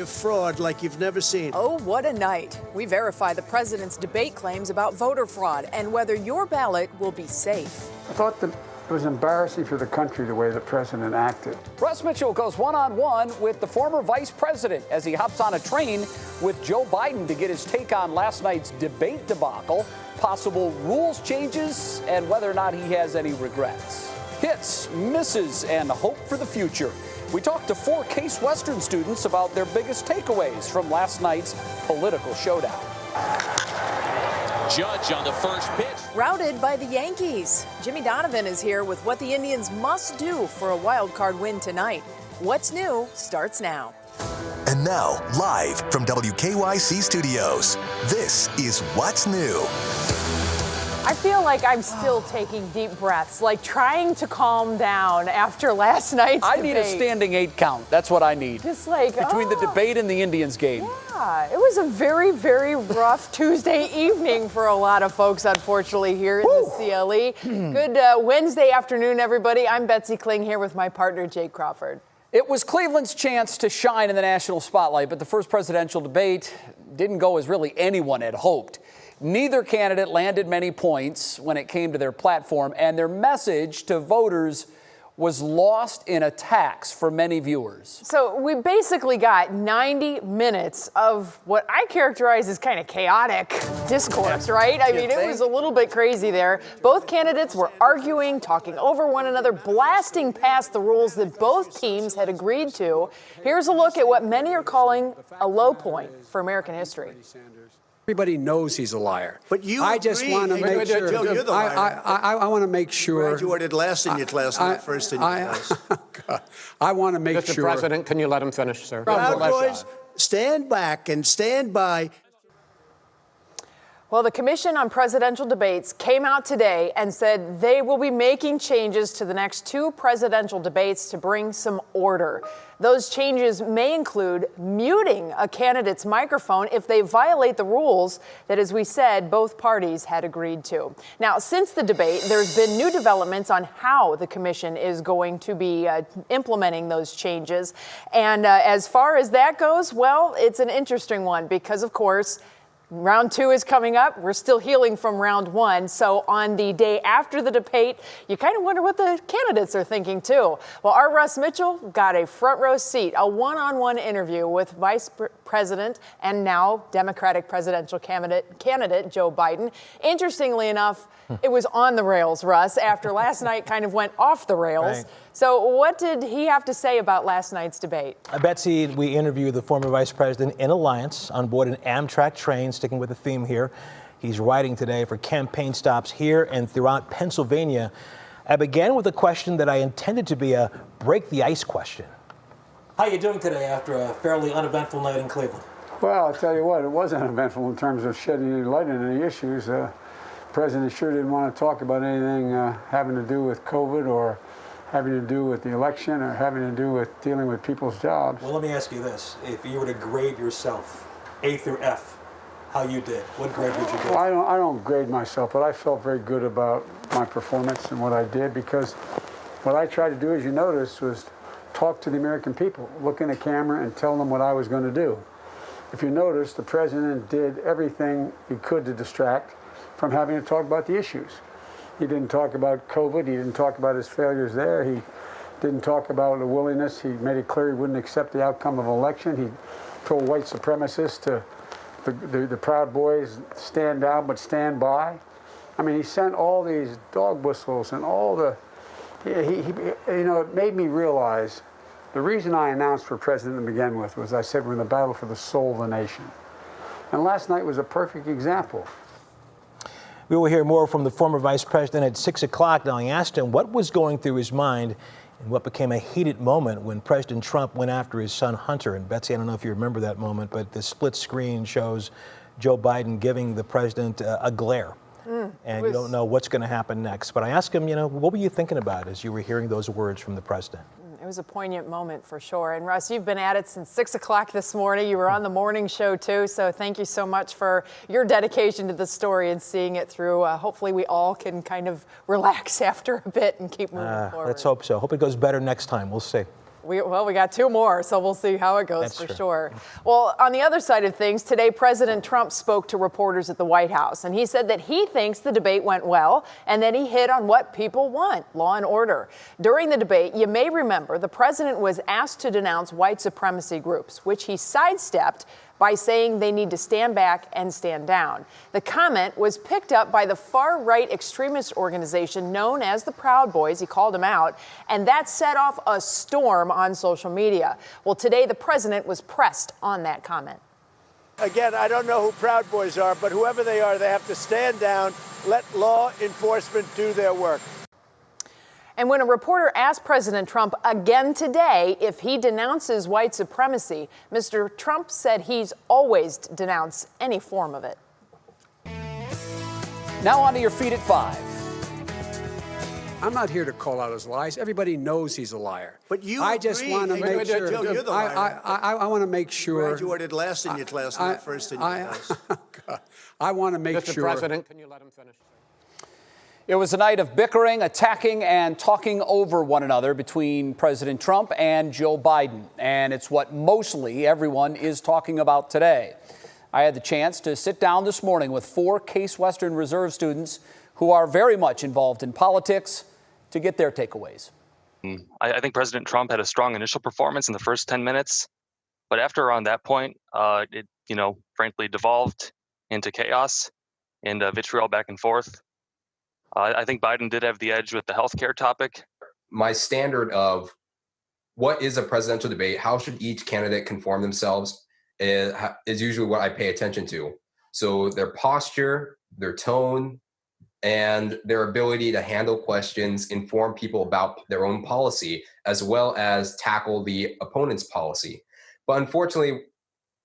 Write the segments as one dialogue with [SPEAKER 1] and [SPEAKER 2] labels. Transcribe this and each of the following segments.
[SPEAKER 1] of fraud like you've never seen.
[SPEAKER 2] Oh, what a night. We verify the president's debate claims about voter fraud and whether your ballot will be safe.
[SPEAKER 3] I thought that it was embarrassing for the country the way the president acted.
[SPEAKER 4] Russ Mitchell goes one-on-one with the former vice president as he hops on a train with Joe Biden to get his take on last night's debate debacle, possible rules changes, and whether or not he has any regrets. Hits, misses, and hope for the future. We talked to 4 Case Western students about their biggest takeaways from last night's political showdown.
[SPEAKER 5] Judge on the first pitch.
[SPEAKER 2] Routed by the Yankees. Jimmy Donovan is here with what the Indians must do for a wild card win tonight. What's new starts now.
[SPEAKER 6] And now, live from WKYC Studios, this is What's New.
[SPEAKER 7] I feel like I'm still taking deep breaths, like trying to calm down after last night's debate.
[SPEAKER 4] I need a standing 8 count. That's what I need.
[SPEAKER 7] Just like,
[SPEAKER 4] between the debate and the Indians game.
[SPEAKER 7] Yeah, it was a very, very rough Tuesday evening for a lot of folks, unfortunately, here in the CLE. Good Wednesday afternoon, everybody. I'm Betsy Kling here with my partner, Jay Crawford.
[SPEAKER 4] It was Cleveland's chance to shine in the national spotlight, but the first presidential debate didn't go as really anyone had hoped. Neither candidate landed many points when it came to their platform, and their message to voters was lost in attacks for many viewers.
[SPEAKER 7] So we basically got 90 minutes of what I characterize as kind of chaotic discourse, right? I mean, it was a little bit crazy there. Both candidates were arguing, talking over one another, blasting past the rules that both teams had agreed to. Here's a look at what many are calling a low point for American history.
[SPEAKER 3] Everybody knows he's a liar.
[SPEAKER 1] But you
[SPEAKER 3] I just want to make sure.
[SPEAKER 1] Joe, you're the liar.
[SPEAKER 3] I want to make sure.
[SPEAKER 1] Graduated last in your class, not first in your class.
[SPEAKER 3] I want to make sure.
[SPEAKER 8] Mr. President, can you let him finish, sir?
[SPEAKER 1] Proud Boys, stand back and stand by.
[SPEAKER 7] Well, the Commission on Presidential Debates came out today and said they will be making changes to the next 2 presidential debates to bring some order. Those changes may include muting a candidate's microphone if they violate the rules that, as we said, both parties had agreed to. Now, since the debate, there's been new developments on how the commission is going to be implementing those changes. And as far as that goes, well, it's an interesting one because, of course, Round 2 is coming up. We're still healing from round 1. So on the day after the debate, you kind of wonder what the candidates are thinking, too. Well, our Russ Mitchell got a front row seat, a one-on-one interview with Vice President and now Democratic presidential candidate Joe Biden. Interestingly enough, it was on the rails, Russ, after last night kind of went off the rails. Right. So what did he have to say about last night's debate?
[SPEAKER 9] Betsy, we interviewed the former vice president in Alliance on board an Amtrak train, sticking with the theme here. He's riding today for campaign stops here and throughout Pennsylvania. I began with a question that I intended to be a break the ice question. How are you doing today after a fairly uneventful night in Cleveland?
[SPEAKER 3] Well, I'll tell you what, it wasn't eventful in terms of shedding any light on any issues. The president sure didn't want to talk about anything having to do with COVID or having to do with the election or having to do with dealing with people's jobs.
[SPEAKER 9] Well, let me ask you this. If you were to grade yourself, A through F, how you did, what grade would you give?
[SPEAKER 3] Well, I don't grade myself, but I felt very good about my performance and what I did because what I tried to do, as you noticed, was talk to the American people, look in the camera and tell them what I was going to do. If you notice, the president did everything he could to distract from having to talk about the issues. He didn't talk about COVID. He didn't talk about his failures there. He didn't talk about the willingness. He made it clear he wouldn't accept the outcome of an election. He told white supremacists to the Proud Boys, stand down but stand by. I mean, he sent all these dog whistles and all the, you know, it made me realize the reason I announced for president to begin with was I said we're in the battle for the soul of the nation. And last night was a perfect example.
[SPEAKER 9] We will hear more from the former vice president at 6 o'clock. Now, I asked him what was going through his mind and what became a heated moment when President Trump went after his son Hunter. And Betsy, I don't know if you remember that moment, but the split screen shows Joe Biden giving the president a glare. And you don't know what's going to happen next. But I asked him, you know, what were you thinking about as you were hearing those words from the president?
[SPEAKER 7] It was a poignant moment for sure. And Russ, you've been at it since 6 o'clock this morning. You were on the morning show too. So thank you so much for your dedication to the story and seeing it through. Hopefully we all can kind of relax after a bit and keep moving forward.
[SPEAKER 9] Let's hope so. Hope it goes better next time. We'll see.
[SPEAKER 7] We got 2 more, so we'll see how it goes.
[SPEAKER 9] That's
[SPEAKER 7] for
[SPEAKER 9] true.
[SPEAKER 7] sure. Well, on the other side of things, today President Trump spoke to reporters at the White House, and he said that he thinks the debate went well and that he hit on what people want, law and order. During the debate, you may remember the president was asked to denounce white supremacy groups, which he sidestepped by saying they need to stand back and stand down. The comment was picked up by the far-right extremist organization known as the Proud Boys. He called them out, and that set off a storm on social media. Well, today the president was pressed on that comment.
[SPEAKER 1] Again, I don't know who Proud Boys are, but whoever they are, they have to stand down, let law enforcement do their work.
[SPEAKER 7] And when a reporter asked President Trump again today if he denounces white supremacy, Mr. Trump said he's always denounced any form of it.
[SPEAKER 4] Now on to your feet at 5.
[SPEAKER 5] I'm not here to call out his lies. Everybody knows he's a liar.
[SPEAKER 1] But you
[SPEAKER 5] I just
[SPEAKER 1] agree.
[SPEAKER 5] want to make sure.
[SPEAKER 1] Joe, you're the liar.
[SPEAKER 5] I want to make sure.
[SPEAKER 1] Graduated last in your class, not first in your class.
[SPEAKER 5] I want to make
[SPEAKER 8] Mr.
[SPEAKER 5] sure.
[SPEAKER 8] President, can you let him finish?
[SPEAKER 4] It was a night of bickering, attacking, and talking over one another between President Trump and Joe Biden. And it's what mostly everyone is talking about today. I had the chance to sit down this morning with 4 Case Western Reserve students who are very much involved in politics to get their takeaways.
[SPEAKER 10] I think President Trump had a strong initial performance in the first 10 minutes. But after around that point, it, frankly devolved into chaos and vitriol back and forth. I think Biden did have the edge with the healthcare topic.
[SPEAKER 11] My standard of what is a presidential debate, how should each candidate conform themselves is usually what I pay attention to. So their posture, their tone, and their ability to handle questions, inform people about their own policy, as well as tackle the opponent's policy. But unfortunately,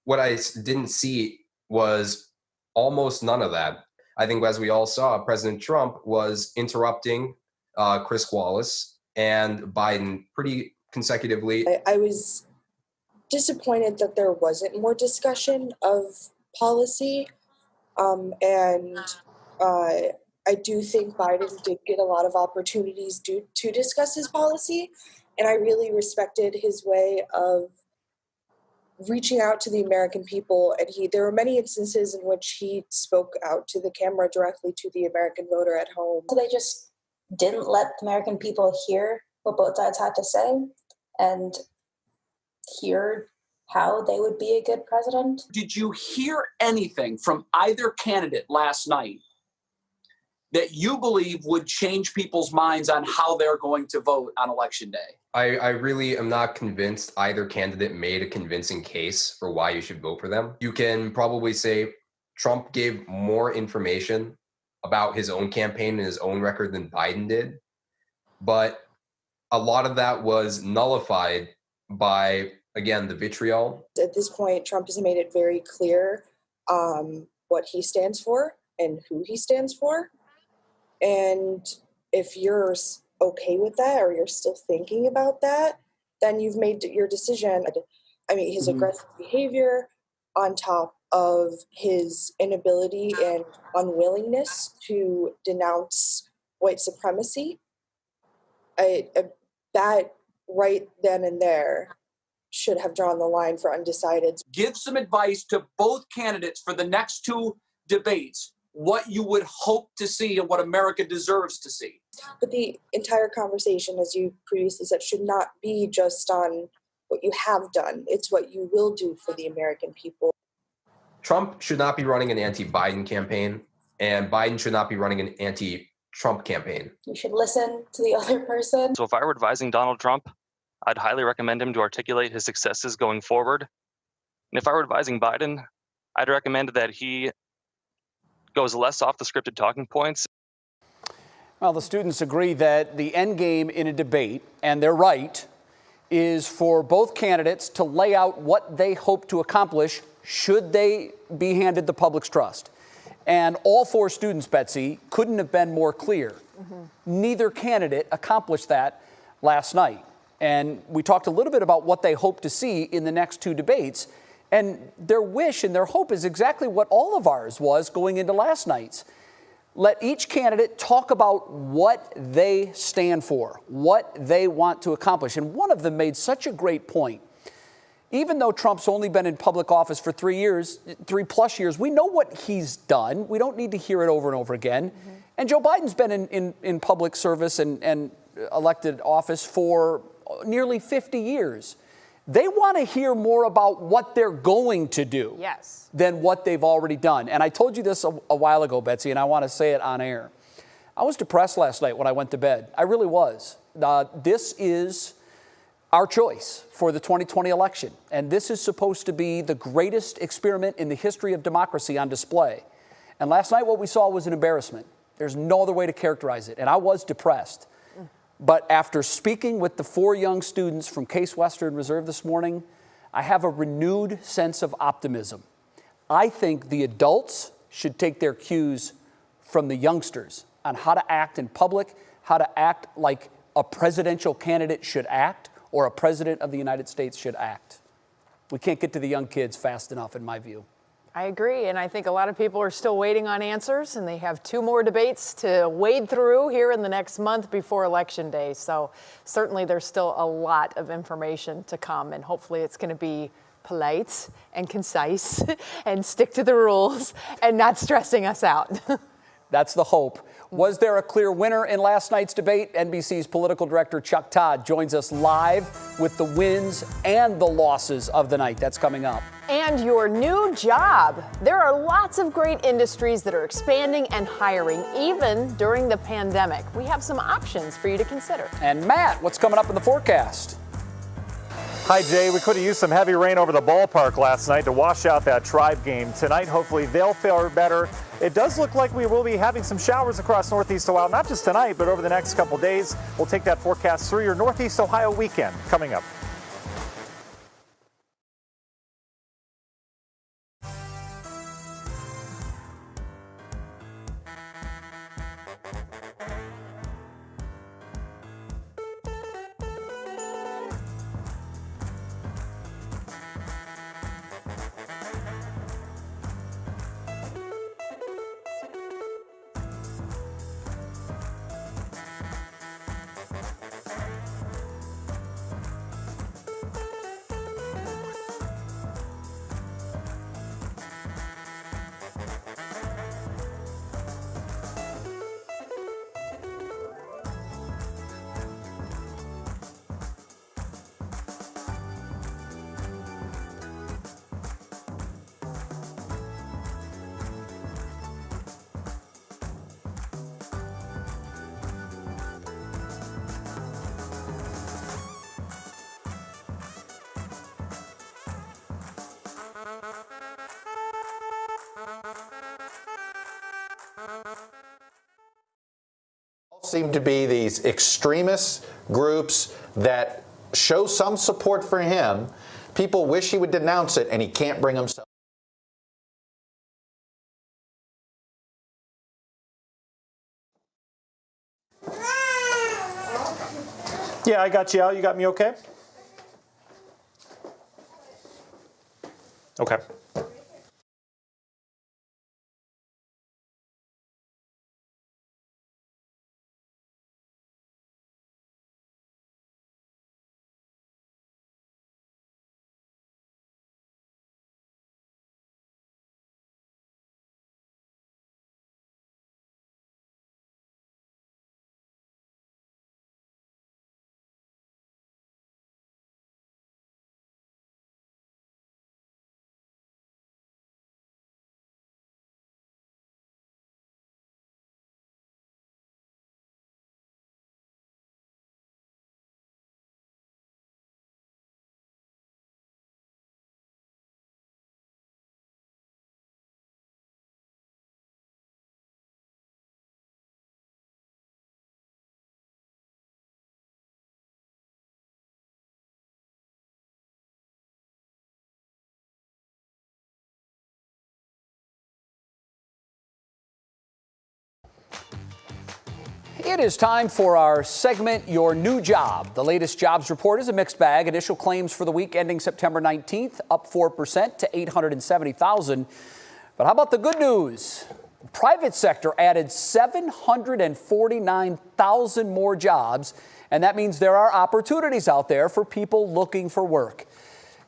[SPEAKER 11] what I didn't see was almost none of that. I think, as we all saw, President Trump was interrupting Chris Wallace and Biden pretty consecutively.
[SPEAKER 12] I was disappointed that there wasn't more discussion of policy. And I do think Biden did get a lot of opportunities to discuss his policy. And I really respected his way of reaching out to the American people, and there were many instances in which he spoke out to the camera directly to the American voter at home.
[SPEAKER 13] So they just didn't let the American people hear what both sides had to say and hear how they would be a good president.
[SPEAKER 14] Did you hear anything from either candidate last night that you believe would change people's minds on how they're going to vote on Election Day?
[SPEAKER 11] I really am not convinced either candidate made a convincing case for why you should vote for them. You can probably say Trump gave more information about his own campaign and his own record than Biden did, but a lot of that was nullified by, again, the vitriol.
[SPEAKER 12] At this point, Trump has made it very clear what he stands for and who he stands for. And if you're okay with that, or you're still thinking about that, then you've made your decision. I mean, his aggressive behavior on top of his inability and unwillingness to denounce white supremacy, that right then and there should have drawn the line for undecideds.
[SPEAKER 14] Give some advice to both candidates for the next 2 debates, what you would hope to see and what America deserves to see.
[SPEAKER 12] But the entire conversation, as you previously said, should not be just on what you have done. It's what you will do for the American people.
[SPEAKER 11] Trump should not be running an anti-Biden campaign, and Biden should not be running an anti-Trump campaign.
[SPEAKER 13] You should listen to the other person.
[SPEAKER 10] So if I were advising Donald Trump, I'd highly recommend him to articulate his successes going forward. And if I were advising Biden, I'd recommend that he goes less off the scripted talking points.
[SPEAKER 4] Well, the students agree that the end game in a debate, and they're right, is for both candidates to lay out what they hope to accomplish should they be handed the public's trust. And all 4 students, Betsy, couldn't have been more clear. Neither candidate accomplished that last night. And we talked a little bit about what they hope to see in the next 2 debates. And their wish and their hope is exactly what all of ours was going into last night's. let each candidate talk about what they stand for, what they want to accomplish. And one of them made such a great point. Even though Trump's only been in public office for 3+ years, we know what he's done. We don't need to hear it over and over again. Mm-hmm. And Joe Biden's been in public service and elected office for nearly 50 years. They want to hear more about what they're going to do than what they've already done. And I told you this a while ago, Betsy, and I want to say it on air. I was depressed last night when I went to bed. I really was. This is our choice for the 2020 election. And this is supposed to be the greatest experiment in the history of democracy on display. And last night what we saw was an embarrassment. There's no other way to characterize it. And I was depressed. But after speaking with the 4 young students from Case Western Reserve this morning, I have a renewed sense of optimism. I think the adults should take their cues from the youngsters on how to act in public, how to act like a presidential candidate should act or a president of the United States should act. We can't get to the young kids fast enough, in my view.
[SPEAKER 7] I agree, and I think a lot of people are still waiting on answers, and they have 2 more debates to wade through here in the next month before Election Day. So certainly there's still a lot of information to come, and hopefully it's going to be polite and concise and stick to the rules and not stressing us out.
[SPEAKER 4] That's the hope. Was there a clear winner in last night's debate? NBC's political director Chuck Todd joins us live with the wins and the losses of the night. That's coming up.
[SPEAKER 7] And your new job. There are lots of great industries that are expanding and hiring, even during the pandemic. We have some options for you to consider.
[SPEAKER 4] And Matt, what's coming up in the forecast?
[SPEAKER 15] Hi, Jay. We could have used some heavy rain over the ballpark last night to wash out that Tribe game. Tonight, hopefully, they'll fare better. It does look like we will be having some showers across Northeast Ohio, not just tonight, but over the next couple days. We'll take that forecast through your Northeast Ohio weekend coming up.
[SPEAKER 16] Seem to be these extremist groups that show some support for him. People wish he would denounce it, and he can't bring himself.
[SPEAKER 15] Yeah, I got you out. You got me okay? Okay.
[SPEAKER 4] It is time for our segment, Your New Job. The latest jobs report is a mixed bag. Initial claims for the week ending September 19th, up 4% to 870,000. But how about the good news? Private sector added 749,000 more jobs, and that means there are opportunities out there for people looking for work.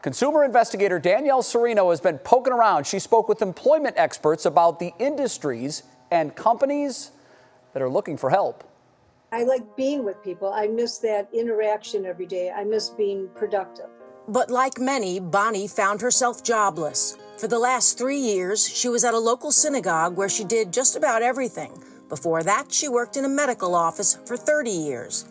[SPEAKER 4] Consumer investigator Danielle Serino has been poking around. She spoke with employment experts about the industries and companies that are looking for help.
[SPEAKER 17] I like being with people. I miss that interaction every day. I miss being productive.
[SPEAKER 18] But like many, Bonnie found herself jobless. For the last 3 years, she was at a local synagogue where she did just about everything. Before that, she worked in a medical office for 30 years.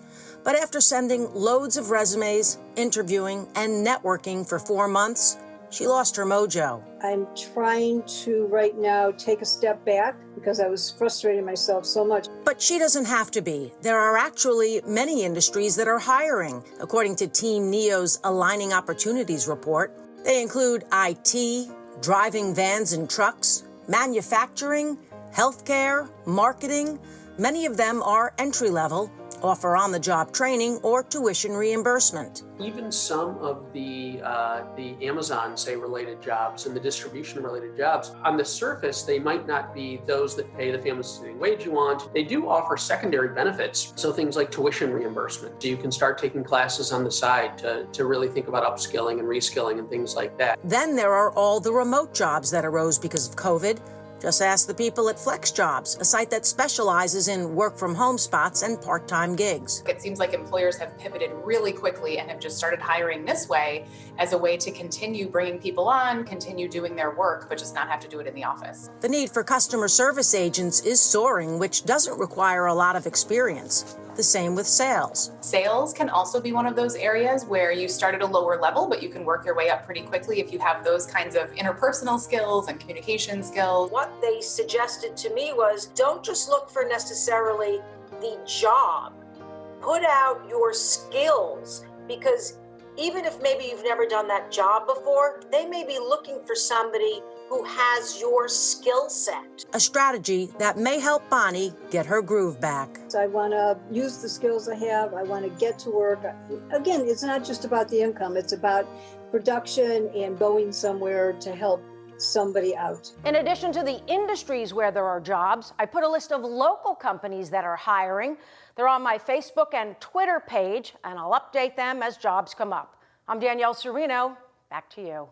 [SPEAKER 18] But after sending loads of resumes, interviewing, and networking for 4 months, she lost her mojo.
[SPEAKER 17] I'm trying to right now take a step back because I was frustrating myself so much.
[SPEAKER 18] But she doesn't have to be. There are actually many industries that are hiring, according to Team NEO's Aligning Opportunities report. They include IT, driving vans and trucks, manufacturing, healthcare, marketing. Many of them are entry-level, offer on-the-job training or tuition reimbursement.
[SPEAKER 19] Even some of the Amazon, say, related jobs and the distribution-related jobs, on the surface, they might not be those that pay the famous wage you want. They do offer secondary benefits, so things like tuition reimbursement. So you can start taking classes on the side to really think about upskilling and reskilling and things like that.
[SPEAKER 18] Then there are all the remote jobs that arose because of COVID. Just ask the people at Flex Jobs, a site that specializes in work-from-home spots and part-time gigs.
[SPEAKER 20] It seems like employers have pivoted really quickly and have just started hiring this way as a way to continue bringing people on, continue doing their work, but just not have to do it in the office.
[SPEAKER 18] The need for customer service agents is soaring, which doesn't require a lot of experience. The same with sales.
[SPEAKER 20] Sales can also be one of those areas where you start at a lower level, but you can work your way up pretty quickly if you have those kinds of interpersonal skills and communication skills.
[SPEAKER 18] What they suggested to me was don't just look for necessarily the job. Put out your skills, because even if maybe you've never done that job before, they may be looking for somebody who has your skill set. A strategy that may help Bonnie get her groove back.
[SPEAKER 17] So I want to use the skills I have. I want to get to work. Again, it's not just about the income. It's about production and going somewhere to help somebody out.
[SPEAKER 21] In addition to the industries where there are jobs, I put a list of local companies that are hiring. They're on my Facebook and Twitter page, and I'll update them as jobs come up. I'm Danielle Serino. Back to you.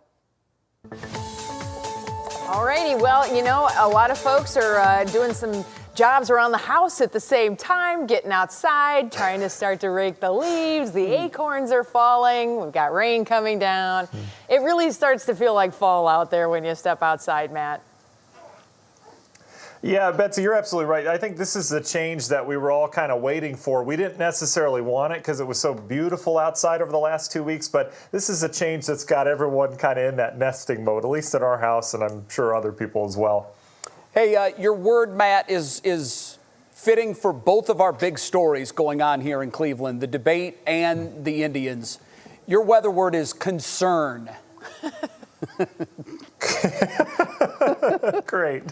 [SPEAKER 7] Alrighty, well, you know, a lot of folks are doing some jobs around the house at the same time, getting outside, trying to start to rake the leaves. The acorns are falling. We've got rain coming down. It really starts to feel like fall out there when you step outside, Matt.
[SPEAKER 15] Yeah, Betsy, you're absolutely right. I think this is the change that we were all kind of waiting for. We didn't necessarily want it because it was so beautiful outside over the last 2 weeks, but this is a change that's got everyone kind of in that nesting mode, at least in our house, and I'm sure other people as well.
[SPEAKER 4] Hey, your word, Matt, is fitting for both of our big stories going on here in Cleveland, the debate and the Indians. Your weather word is concern.
[SPEAKER 15] Great.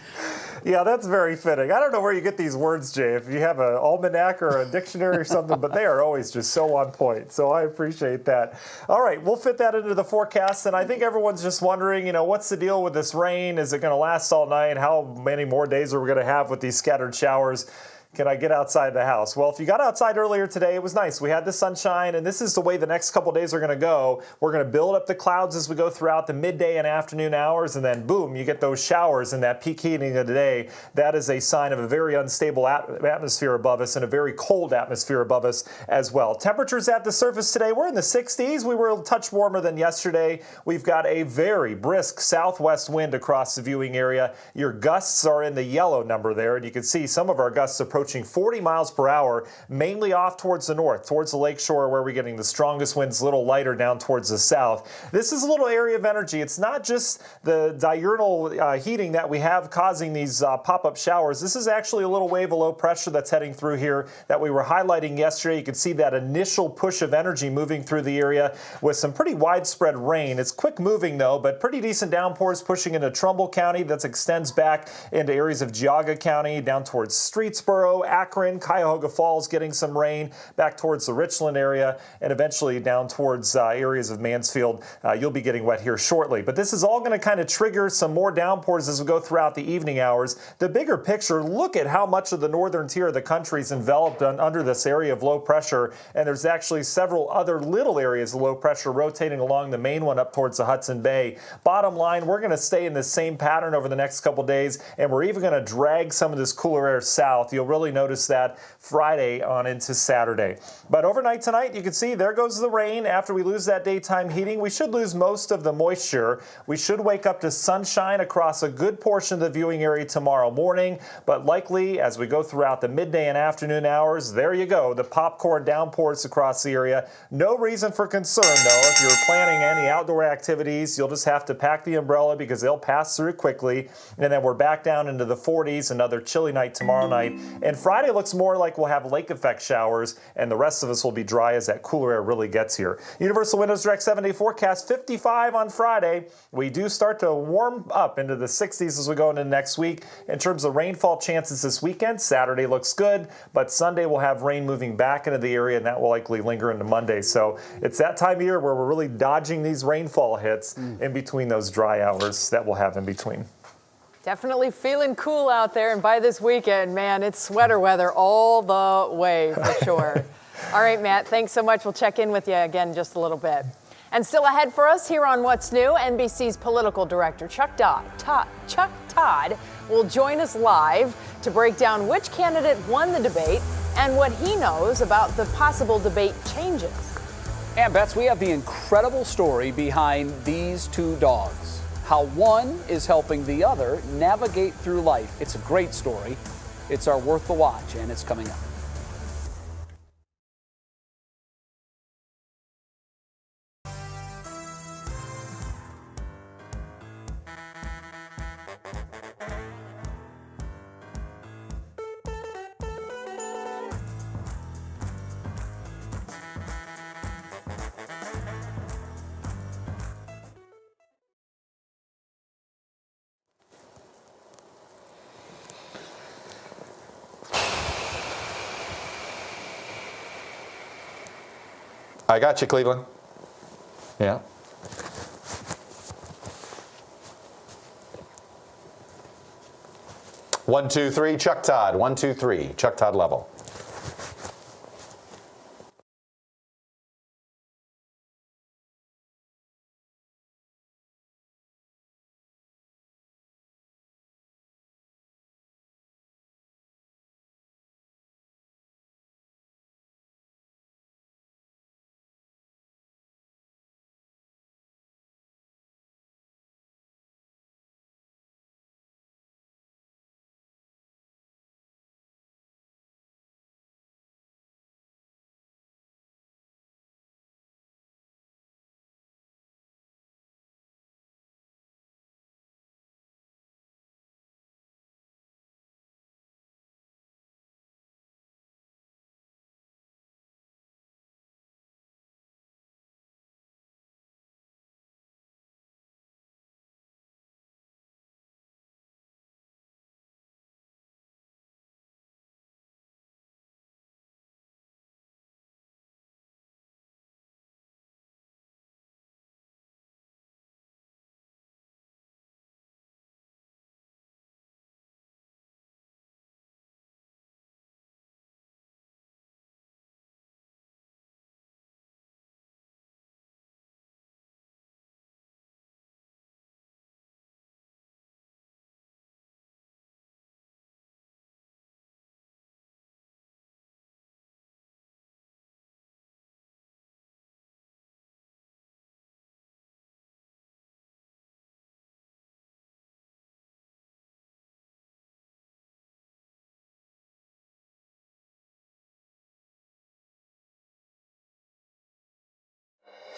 [SPEAKER 15] Yeah, that's very fitting. I don't know where you get these words, Jay, if you have an almanac or a dictionary or something, but they are always just so on point. So I appreciate that. All right, we'll fit that into the forecast. And I think everyone's just wondering, you know, what's the deal with this rain? Is it going to last all night? How many more days are we going to have with these scattered showers? Can I get outside the house? Well, if you got outside earlier today, it was nice. We had the sunshine, and this is the way the next couple days are going to go. We're going to build up the clouds as we go throughout the midday and afternoon hours, and then boom, you get those showers and that peak heating of the day. That is a sign of a very unstable atmosphere above us and a very cold atmosphere above us as well. Temperatures at the surface today, we're in the 60s. We were a touch warmer than yesterday. We've got a very brisk southwest wind across the viewing area. Your gusts are in the yellow number there, and you can see some of our gusts approaching 40 miles per hour, mainly off towards the north, towards the lakeshore where we're getting the strongest winds, a little lighter down towards the south. This is a little area of energy. It's not just the diurnal heating that we have causing these pop-up showers. This is actually a little wave of low pressure that's heading through here that we were highlighting yesterday. You can see that initial push of energy moving through the area with some pretty widespread rain. It's quick moving though, but pretty decent downpours pushing into Trumbull County. That extends back into areas of Geauga County, down towards Streetsboro, Fargo, Akron, Cuyahoga Falls getting some rain back towards the Richland area and eventually down towards areas of Mansfield. You'll be getting wet here shortly. But this is all going to kind of trigger some more downpours as we go throughout the evening hours. The bigger picture, look at how much of the northern tier of the country is enveloped under this area of low pressure. And there's actually several other little areas of low pressure rotating along the main one up towards the Hudson Bay. Bottom line, we're going to stay in the same pattern over the next couple days, and we're even going to drag some of this cooler air south. You'll really notice that Friday on into Saturday. But overnight tonight, you can see there goes the rain. After we lose that daytime heating, we should lose most of the moisture. We should wake up to sunshine across a good portion of the viewing area tomorrow morning, but likely as we go throughout the midday and afternoon hours, there you go, the popcorn downpours across the area. No reason for concern, though. If you're planning any outdoor activities, you'll just have to pack the umbrella because they'll pass through quickly. And then we're back down into the 40s, another chilly night tomorrow night. And Friday looks more like we'll have lake effect showers, and the rest of us will be dry as that cooler air really gets here. Universal Windows Direct 7-day forecast, 55 on Friday. We do start to warm up into the 60s as we go into next week. In terms of rainfall chances this weekend, Saturday looks good, but Sunday we'll have rain moving back into the area, and that will likely linger into Monday. So it's that time of year where we're really dodging these rainfall hits in between those dry hours that we'll have in between.
[SPEAKER 7] Definitely feeling cool out there, and by this weekend, man, it's sweater weather all the way for sure. All right, Matt, thanks so much. We'll check in with you again in just a little bit. And still ahead for us here on What's New, NBC's political director Chuck Todd will join us live to break down which candidate won the debate and what he knows about the possible debate changes.
[SPEAKER 4] And Bets, we have the incredible story behind these two dogs. How one is helping the other navigate through life. It's a great story. It's our Worth the Watch, and it's coming up.
[SPEAKER 16] I got you, Cleveland. Yeah. One, two, three, Chuck Todd. 1, 2, 3, Chuck Todd level.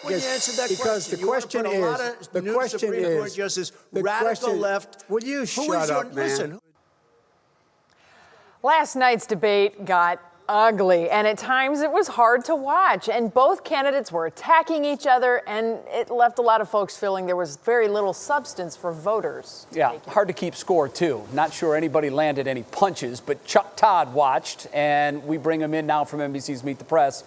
[SPEAKER 1] When you answer that
[SPEAKER 5] because
[SPEAKER 1] question,
[SPEAKER 5] the question
[SPEAKER 1] you want to put a lot of
[SPEAKER 5] the
[SPEAKER 1] new
[SPEAKER 5] question
[SPEAKER 1] Supreme
[SPEAKER 5] is
[SPEAKER 1] Court justice,
[SPEAKER 5] the
[SPEAKER 1] radical
[SPEAKER 5] question,
[SPEAKER 1] left.
[SPEAKER 5] Will you shut up, man?
[SPEAKER 7] Last night's debate got ugly, and at times it was hard to watch. And both candidates were attacking each other, and it left a lot of folks feeling there was very little substance for voters.
[SPEAKER 4] Yeah, hard to keep score, too. Not sure anybody landed any punches, but Chuck Todd watched, and we bring him in now from NBC's Meet the Press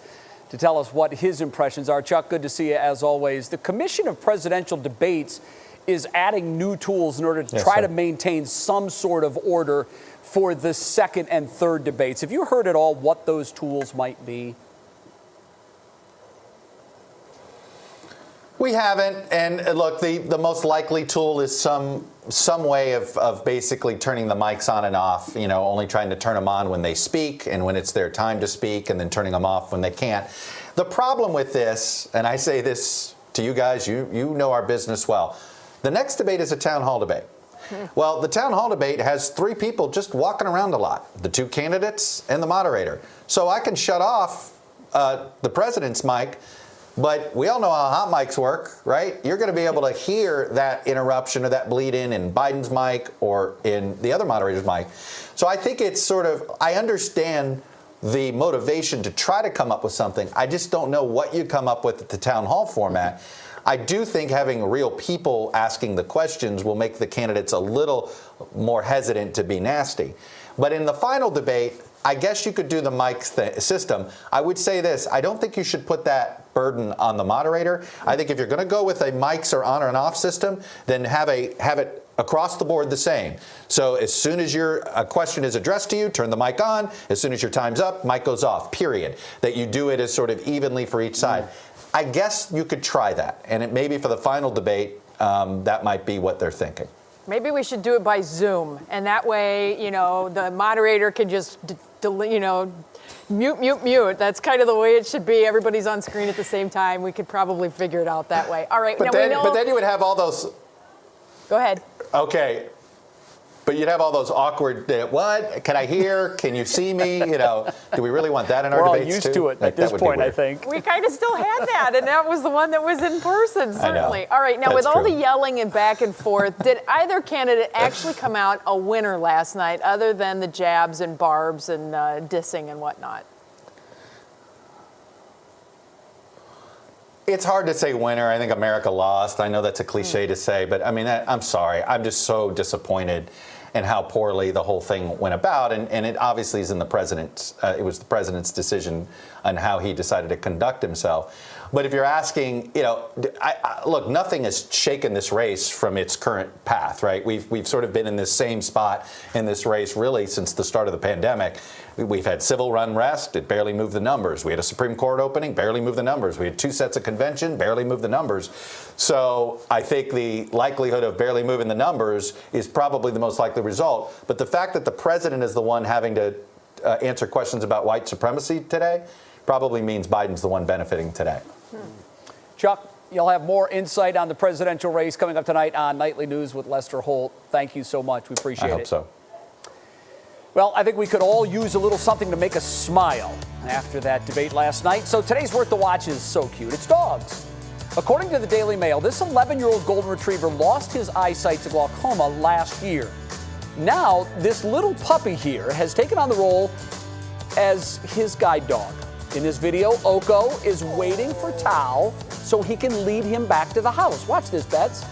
[SPEAKER 4] to tell us what his impressions are. Chuck, good to see you as always. The Commission of Presidential Debates is adding new tools in order to try to maintain some sort of order for the second and third debates. Have you heard at all what those tools might be?
[SPEAKER 16] We haven't, and look, the most likely tool is some way of basically turning the mics on and off, you know, only trying to turn them on when they speak and when it's their time to speak, and then turning them off when they can't. The problem with this, and I say this to you guys, you know our business well, the next debate is a town hall debate. Well, the town hall debate has 3 people just walking around a lot, the 2 candidates and the moderator. So I can shut off the president's mic, but we all know how hot mics work, right? You're going to be able to hear that interruption or that bleed in Biden's mic or in the other moderator's mic. So I think it's sort of, I understand the motivation to try to come up with something. I just don't know what you come up with at the town hall format. I do think having real people asking the questions will make the candidates a little more hesitant to be nasty. But in the final debate, I guess you could do the mic system. I would say this, I don't think you should put that burden on the moderator. I think if you're going to go with a mics or on or off system, then have it across the board the same. So as soon as a question is addressed to you, turn the mic on. As soon as your time's up, mic goes off, period. That you do it as sort of evenly for each side. I guess you could try that. And it maybe for the final debate, that might be what they're thinking.
[SPEAKER 7] Maybe we should do it by Zoom, and that way, you know, the moderator can just, mute. That's kind of the way it should be. Everybody's on screen at the same time. We could probably figure it out that way. All right.
[SPEAKER 16] But then you would have all those.
[SPEAKER 7] Go ahead.
[SPEAKER 16] Okay. But you'd have all those awkward, what? Can I hear? Can you see me? You know, do we really want that in our debates
[SPEAKER 4] used
[SPEAKER 16] too?
[SPEAKER 4] to it at this point, I think.
[SPEAKER 7] We kind of still had that, and that was the one that was in person, certainly. All right, now with all the yelling and back and forth, did either candidate actually come out a winner last night, other than the jabs and barbs and dissing and whatnot?
[SPEAKER 16] It's hard to say winner. I think America lost. I know that's a cliche to say, but I mean, I'm sorry. I'm just so disappointed in how poorly the whole thing went about. And it obviously is in the president's, it was the president's decision on how he decided to conduct himself. But if you're asking, you know, look, nothing has shaken this race from its current path, right? We've sort of been in this same spot in this race really since the start of the pandemic. We've had civil unrest, it barely moved the numbers. We had a Supreme Court opening, barely moved the numbers. We had 2 sets of convention, barely moved the numbers. So I think the likelihood of barely moving the numbers is probably the most likely result. But the fact that the president is the one having to answer questions about white supremacy today probably means Biden's the one benefiting today.
[SPEAKER 4] Chuck, you'll have more insight on the presidential race coming up tonight on Nightly News with Lester Holt. Thank you so much. We appreciate it.
[SPEAKER 16] I hope so.
[SPEAKER 4] Well, I think we could all use a little something to make us smile after that debate last night. So today's Worth the Watch is so cute. It's dogs. According to the Daily Mail, this 11-year-old golden retriever lost his eyesight to glaucoma last year. Now, this little puppy here has taken on the role as his guide dog. In this video, Oko is waiting for Tao so he can lead him back to the house. Watch this, Bets.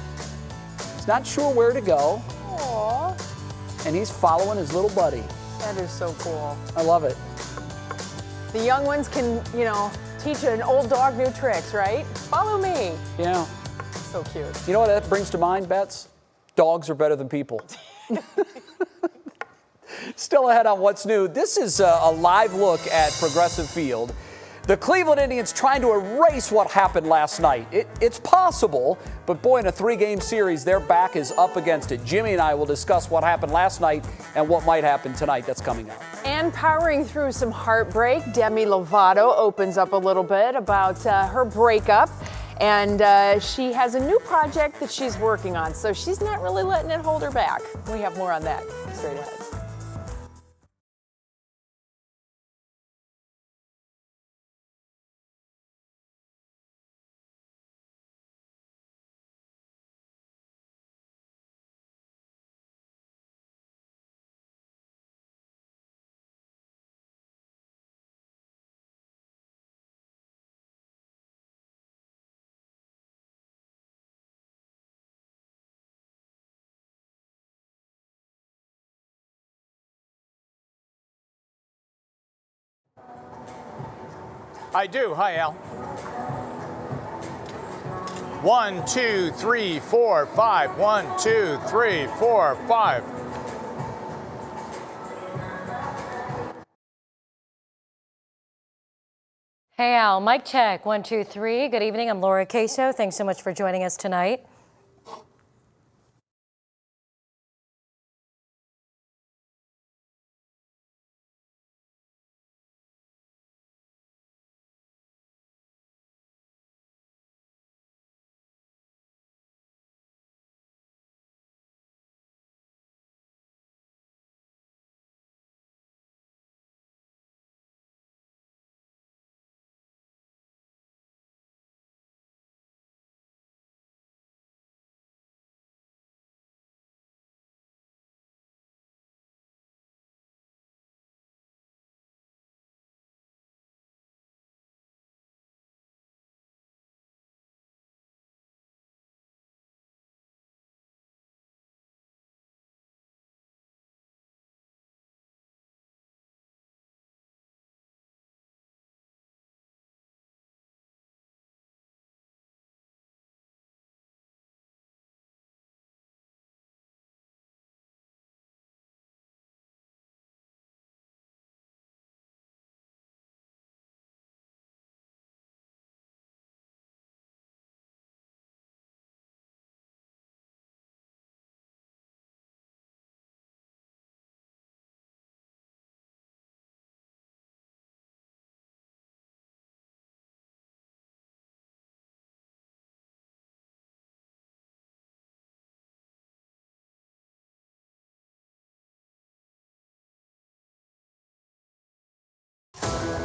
[SPEAKER 4] He's not sure where to go.
[SPEAKER 7] Aww.
[SPEAKER 4] And he's following his little buddy.
[SPEAKER 7] That is so cool.
[SPEAKER 4] I love it.
[SPEAKER 7] The young ones can, you know, teach an old dog new tricks, right? Follow me.
[SPEAKER 4] Yeah.
[SPEAKER 7] So cute.
[SPEAKER 4] You know what that brings to mind, Bets? Dogs are better than people. Still ahead on What's New. This is a live look at Progressive Field. The Cleveland Indians trying to erase what happened last night. It's possible, but boy, in a 3-game series, their back is up against it. Jimmy and I will discuss what happened last night and what might happen tonight. That's coming up.
[SPEAKER 7] And powering through some heartbreak, Demi Lovato opens up a little bit about her breakup. And she has a new project that she's working on, so she's not really letting it hold her back. We have more on that straight ahead.
[SPEAKER 2] I do. Hi, Al. 1, 2, 3, 4, 5. 1, 2, 3, 4, 5.
[SPEAKER 22] Hey, Al. Mic check. 1, 2, 3. Good evening. I'm Laura Queso. Thanks so much for joining us tonight.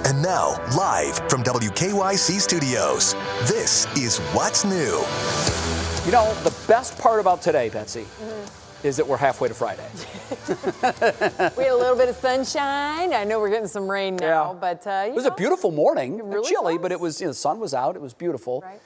[SPEAKER 6] And now, live from WKYC Studios, this is What's New.
[SPEAKER 4] You know, the best part about today, Betsy, is that we're halfway to Friday.
[SPEAKER 7] We had a little bit of sunshine. I know we're getting some rain now, but
[SPEAKER 4] it was a beautiful morning.
[SPEAKER 7] really
[SPEAKER 4] chilly, but it was, the sun was out. It was beautiful.
[SPEAKER 7] Right.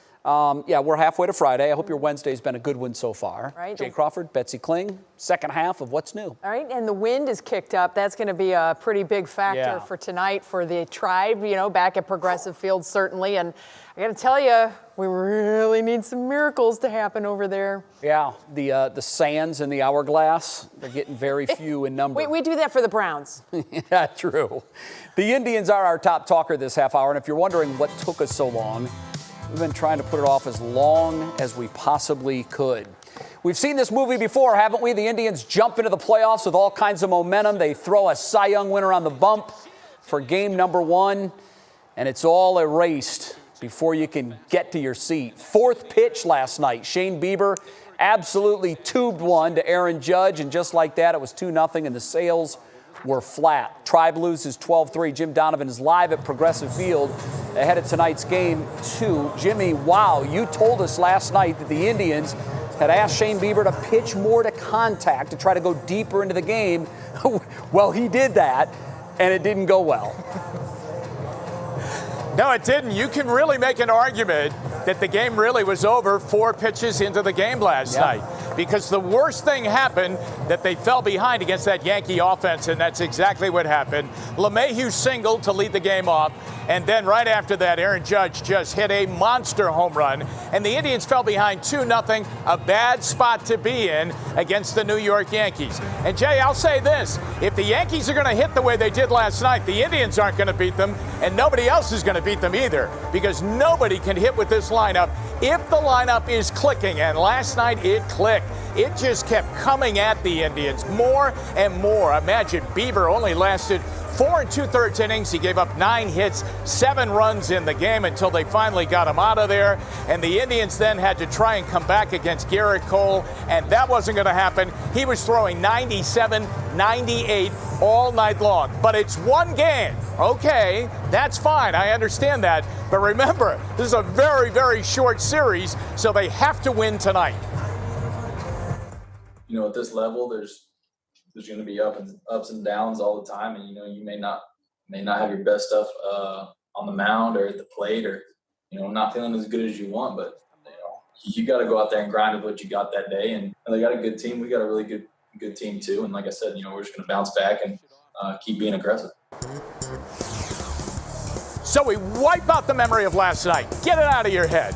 [SPEAKER 4] Yeah, we're halfway to Friday. I hope your Wednesday's been a good one so far.
[SPEAKER 7] Right.
[SPEAKER 4] Jay Crawford, Betsy Kling, second half of What's New.
[SPEAKER 7] All right, and the wind is kicked up. That's going to be a pretty big factor for tonight for the Tribe, back at Progressive Field, certainly. And I got to tell you, we really need some miracles to happen over there.
[SPEAKER 4] Yeah, the sands in the hourglass, they're getting very few in number.
[SPEAKER 7] We do that for the Browns.
[SPEAKER 4] Yeah, true. The Indians are our top talker this half hour, and if you're wondering what took us so long, we've been trying to put it off as long as we possibly could. We've seen this movie before, haven't we? The Indians jump into the playoffs with all kinds of momentum. They throw a Cy Young winner on the bump for game number 1, and it's all erased before you can get to your seat. Fourth pitch last night. Shane Bieber absolutely tubed one to Aaron Judge, and just like that, it was 2-0, and the Sales were flat. Tribe loses 12-3. Jim Donovan is live at Progressive Field ahead of tonight's game 2. Jimmy, wow, you told us last night that the Indians had asked Shane Bieber to pitch more to contact to try to go deeper into the game. Well, he did that, and it didn't go well.
[SPEAKER 2] No, it didn't. You can really make an argument that the game really was over 4 pitches into the game last night. Because the worst thing happened, that they fell behind against that Yankee offense, and that's exactly what happened. LeMahieu singled to lead the game off, and then right after that, Aaron Judge just hit a monster home run, and the Indians fell behind 2-0, a bad spot to be in against the New York Yankees. And Jay, I'll say this, if the Yankees are going to hit the way they did last night, the Indians aren't going to beat them, and nobody else is going to beat them either, because nobody can hit with this lineup if the lineup is clicking, and last night it clicked. It just kept coming at the Indians more and more. Imagine Bieber only lasted 4 2/3 innings. He gave up 9 hits, 7 runs in the game until they finally got him out of there. And the Indians then had to try and come back against Garrett Cole, and that wasn't going to happen. He was throwing 97, 98 all night long. But it's one game. Okay, that's fine. I understand that. But remember, this is a very, very short series, so they have to win tonight.
[SPEAKER 23] At this level, there's going to be ups and downs all the time, and you may not have your best stuff on the mound or at the plate, or not feeling as good as you want. But you got to go out there and grind with what you got that day. And they got a good team. We got a really good team too. And like I said, we're just going to bounce back and keep being aggressive.
[SPEAKER 2] So we wipe out the memory of last night. Get it out of your head.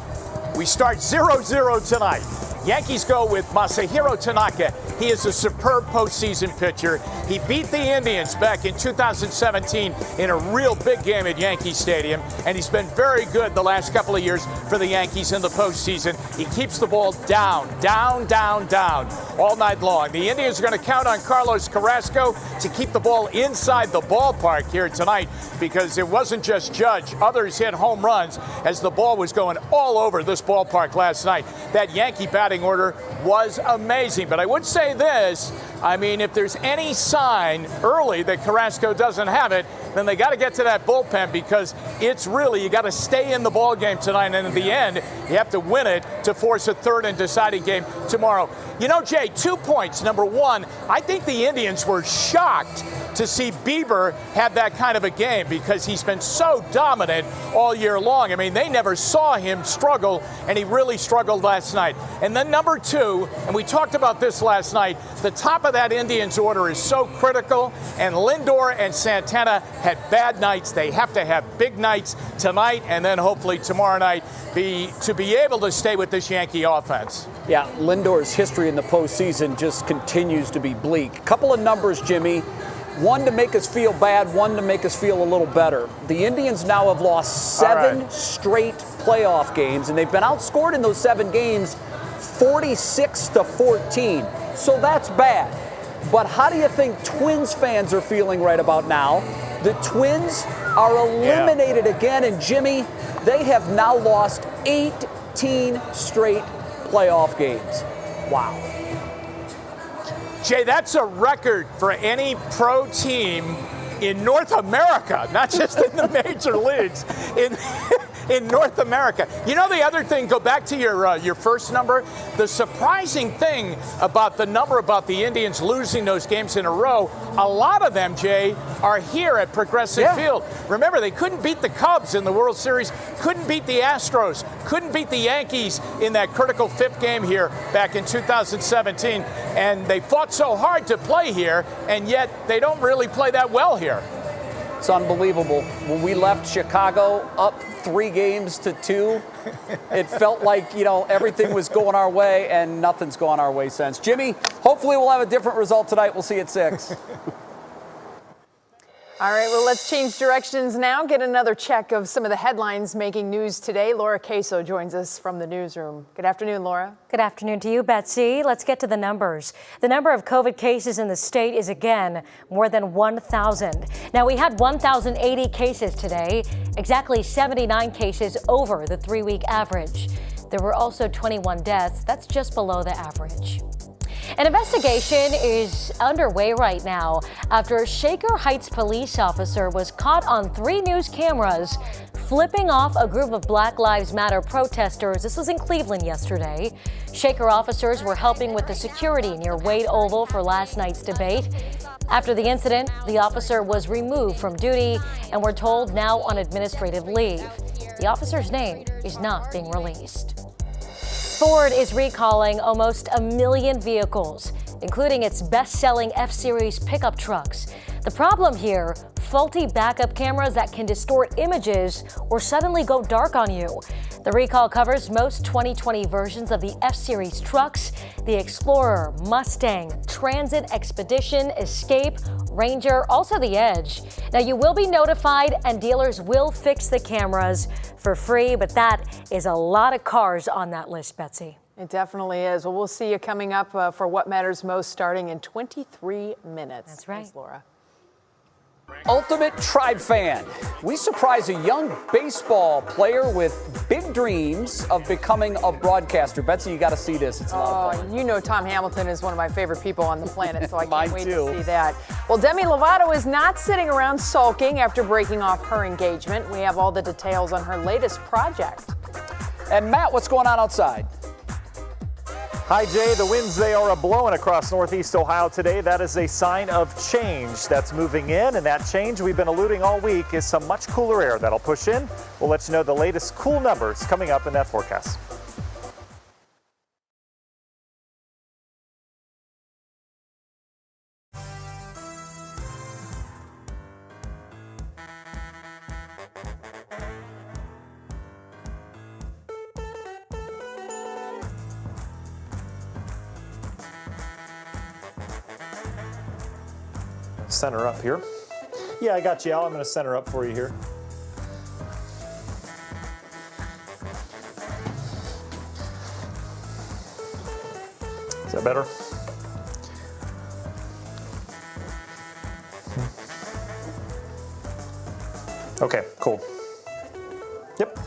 [SPEAKER 2] We start 0-0 tonight. Yankees go with Masahiro Tanaka. He is a superb postseason pitcher. He beat the Indians back in 2017 in a real big game at Yankee Stadium, and he's been very good the last couple of years for the Yankees in the postseason. He keeps the ball down all night long. The Indians are going to count on Carlos Carrasco to keep the ball inside the ballpark here tonight, because it wasn't just Judge. Others hit home runs as the ball was going all over this ballpark last night. That Yankee batting order was amazing. But I would say this, I mean, if there's any sign early that Carrasco doesn't have it, then they got to get to that bullpen, because it's really, you got to stay in the ball game tonight, and in the end, you have to win it to force a third and deciding game tomorrow. You know, Jay, 2 points. Number one, I think the Indians were shocked to see Bieber have that kind of a game, because he's been so dominant all year long. I mean, they never saw him struggle, and he really struggled last night. And then number two, and we talked about this last night, the top of that Indians order is so critical, and Lindor and Santana had bad nights. They have to have big nights tonight, and then hopefully tomorrow night to be able to stay with this Yankee offense.
[SPEAKER 4] Yeah, Lindor's history in the postseason just continues to be bleak. Couple of numbers, Jimmy. One to make us feel bad, one to make us feel a little better. The Indians now have lost 7 straight playoff games, and they've been outscored in those 7 games 46-14. So that's bad. But how do you think Twins fans are feeling right about now? The Twins are eliminated again, and Jimmy, they have now lost 18 straight playoff games. Wow.
[SPEAKER 2] Jay, that's a record for any pro team in North America, not just in the major leagues, in North America. You know, the other thing, go back to your first number, the surprising thing about the number about the Indians losing those games in a row, a lot of them, Jay, are here at Progressive Field. Remember, they couldn't beat the Cubs in the World Series, couldn't beat the Astros, couldn't beat the Yankees in that critical 5th game here back in 2017, and they fought so hard to play here, and yet they don't really play that well here.
[SPEAKER 4] It's unbelievable. When we left Chicago up 3-2, it felt like, you know, everything was going our way, and nothing's gone our way since. Jimmy, hopefully we'll have a different result tonight. We'll see you at 6.
[SPEAKER 7] All right, well, let's change directions now. Get another check of some of the headlines making news today. Laura Queso joins us from the newsroom. Good afternoon, Laura.
[SPEAKER 22] Good afternoon to you, Betsy. Let's get to the numbers. The number of COVID cases in the state is again more than 1,000. Now, we had 1,080 cases today, exactly 79 cases over the 3-week average. There were also 21 deaths. That's just below the average. An investigation is underway right now after a Shaker Heights police officer was caught on 3 news cameras flipping off a group of Black Lives Matter protesters. This was in Cleveland yesterday. Shaker officers were helping with the security near Wade Oval for last night's debate. After the incident, the officer was removed from duty and we're told now on administrative leave. The officer's name is not being released. Ford is recalling almost 1 million vehicles, including its best-selling F-Series pickup trucks. The problem here, faulty backup cameras that can distort images or suddenly go dark on you. The recall covers most 2020 versions of the F-Series trucks, the Explorer, Mustang, Transit, Expedition, Escape, Ranger, also the Edge. Now, you will be notified and dealers will fix the cameras for free, but that is a lot of cars on that list, Betsy.
[SPEAKER 7] It definitely is. Well, we'll see you coming up for What Matters Most starting in 23 minutes.
[SPEAKER 22] That's right.
[SPEAKER 7] Thanks, Laura.
[SPEAKER 4] Ultimate Tribe fan. We surprise a young baseball player with big dreams of becoming a broadcaster. Betsy, you got to see this. It's a lot of fun.
[SPEAKER 7] You know Tom Hamilton is one of my favorite people on the planet, so I
[SPEAKER 4] Mine
[SPEAKER 7] can't wait
[SPEAKER 4] too.
[SPEAKER 7] to see that. Well, Demi Lovato is not sitting around sulking after breaking off her engagement. We have all the details on her latest project.
[SPEAKER 4] And Matt, what's going on outside?
[SPEAKER 15] Hi, Jay. The winds, they are blowing across northeast Ohio today. That is a sign of change that's moving in, and that change we've been alluding all week is some much cooler air that'll push in. We'll let you know the latest cool numbers coming up in that forecast. center up here. Yeah, I got you, Al. I'm going to center up for you here. Is that better? Okay, cool. Yep.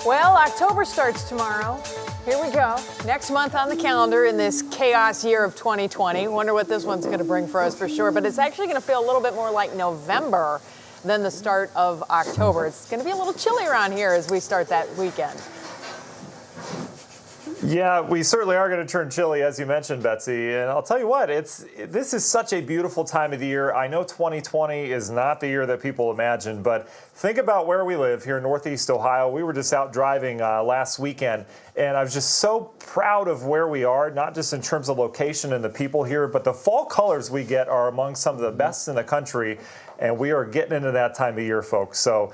[SPEAKER 7] Well, October starts tomorrow. Here we go. Next month on the calendar in this chaos year of 2020. Wonder what this one's going to bring for us for sure. But it's actually going to feel a little bit more like November than the start of October. It's going to be a little chilly around here as we start that weekend.
[SPEAKER 15] Yeah, we certainly are going to turn chilly, as you mentioned, Betsy. And I'll tell you what, this is such a beautiful time of the year. I know 2020 is not the year that people imagine, but think about where we live here in Northeast Ohio. We were just out driving last weekend, and I was just so proud of where we are, not just in terms of location and the people here, but the fall colors we get are among some of the best in the country. And we are getting into that time of year, folks. So,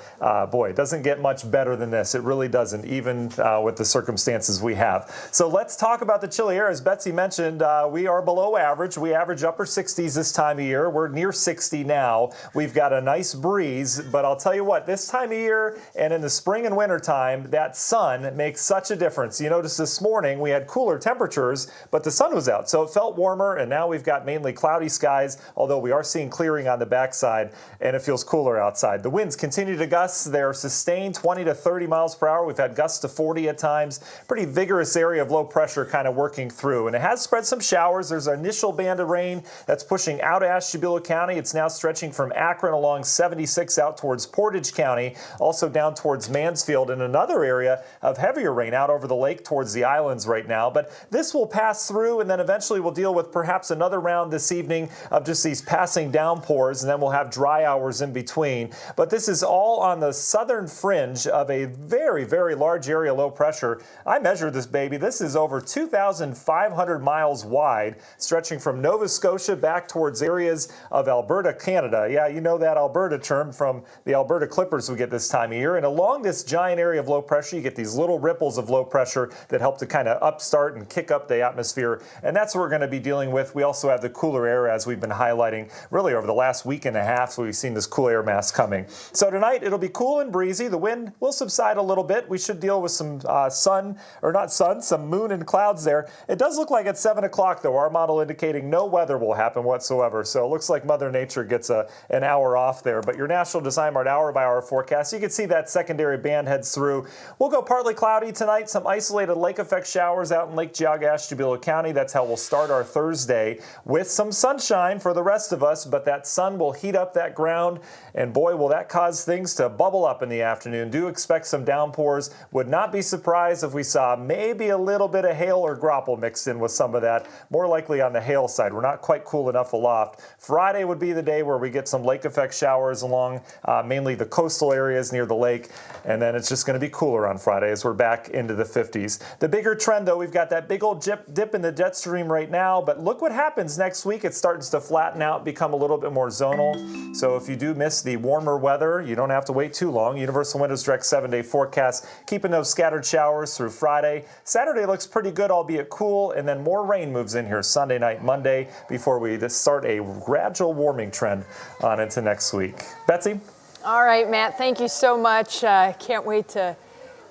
[SPEAKER 15] boy, it doesn't get much better than this. It really doesn't, even with the circumstances we have. So let's talk about the chilly air. As Betsy mentioned, we are below average. We average upper 60s this time of year. We're near 60 now. We've got a nice breeze. But I'll tell you what, this time of year and in the spring and winter time, that sun makes such a difference. You notice this morning we had cooler temperatures, but the sun was out. So it felt warmer, and now we've got mainly cloudy skies, although we are seeing clearing on the backside. And it feels cooler outside. The winds continue to gust. They're sustained 20 to 30 miles per hour. We've had gusts to 40 at times. Pretty vigorous area of low pressure kind of working through. And it has spread some showers. There's an initial band of rain that's pushing out of Ashtabula County. It's now stretching from Akron along 76 out towards Portage County, also down towards Mansfield, and another area of heavier rain out over the lake towards the islands right now. But this will pass through, and then eventually we'll deal with perhaps another round this evening of just these passing downpours, and then we'll have dry hours in between. But this is all on the southern fringe of a very, very large area low pressure. I measured this baby. This is over 2,500 miles wide, stretching from Nova Scotia back towards areas of Alberta, Canada. Yeah, you know that Alberta term from the Alberta Clippers we get this time of year. And along this giant area of low pressure, you get these little ripples of low pressure that help to kind of upstart and kick up the atmosphere. And that's what we're going to be dealing with. We also have the cooler air, as we've been highlighting really over the last week and a half. So we've seen this cool air mass coming. So tonight it'll be cool and breezy. The wind will subside a little bit. We should deal with some some moon and clouds there. It does look like at 7 o'clock, though, our model indicating no weather will happen whatsoever. So it looks like Mother Nature gets an hour off there. But your National Design Mart hour hour-by-hour forecast. You can see that secondary band heads through. We'll go partly cloudy tonight. Some isolated lake effect showers out in Lake Geauga, Ashtabula County. That's how we'll start our Thursday with some sunshine for the rest of us, but that sun will heat up that ground, and boy, will that cause things to bubble up in the afternoon. Do expect some downpours. Would not be surprised if we saw maybe a little bit of hail or grapple mixed in with some of that. More likely on the hail side. We're not quite cool enough aloft. Friday would be the day where we get some lake effect showers along mainly the coastal areas near the lake, and then it's just going to be cooler on Friday as we're back into the 50s. The bigger trend, though, we've got that big old dip in the jet stream right now, but look what happens next week. It starts to flatten out, become a little bit more zonal. So if you do miss the warmer weather, you don't have to wait too long. Universal Windows Direct 7-day forecast, keeping those scattered showers through Friday. Saturday looks pretty good, albeit cool, and then more rain moves in here Sunday night, Monday, before we start a gradual warming trend on into next week. Betsy?
[SPEAKER 7] All right, Matt, thank you so much. Can't wait to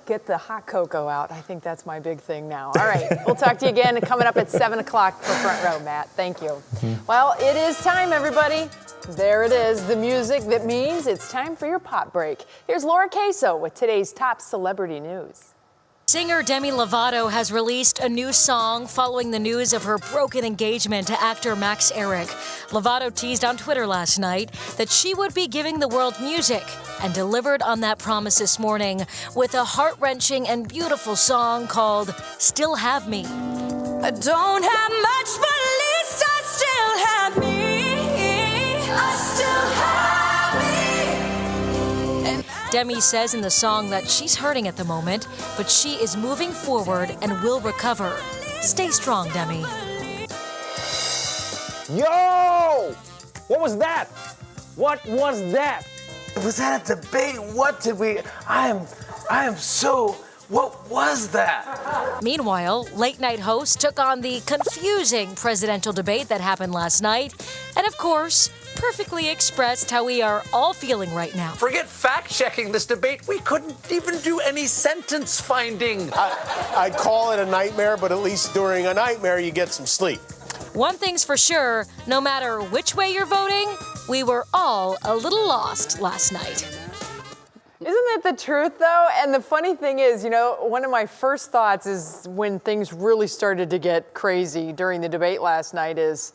[SPEAKER 7] get the hot cocoa out. I think that's my big thing now. All right, we'll talk to you again coming up at 7 o'clock for Front Row, Matt. Thank you. Well, it is time, everybody. There it is, the music that means it's time for your pop break. Here's Laura Queso with today's top celebrity news.
[SPEAKER 22] Singer Demi Lovato has released a new song following the news of her broken engagement to actor Max Eric. Lovato teased on Twitter last night that she would be giving the world music and delivered on that promise this morning with a heart-wrenching and beautiful song called Still Have Me.
[SPEAKER 3] I don't have much, but at least I still have me. I still have me.
[SPEAKER 22] Demi says in the song that she's hurting at the moment, but she is moving forward and will recover. Stay strong, Demi.
[SPEAKER 8] Yo! What was that? What was that?
[SPEAKER 9] Was that a debate? What did we... I am so... What was that?
[SPEAKER 22] Meanwhile, late night hosts took on the confusing presidential debate that happened last night, and of course, perfectly expressed how we are all feeling right now.
[SPEAKER 9] Forget fact-checking this debate. We couldn't even do any sentence finding.
[SPEAKER 24] I'd call it a nightmare, but at least during a nightmare, you get some sleep.
[SPEAKER 22] One thing's for sure, no matter which way you're voting, we were all a little lost last night.
[SPEAKER 7] Isn't that the truth, though? And the funny thing is, you know, one of my first thoughts is when things really started to get crazy during the debate last night is,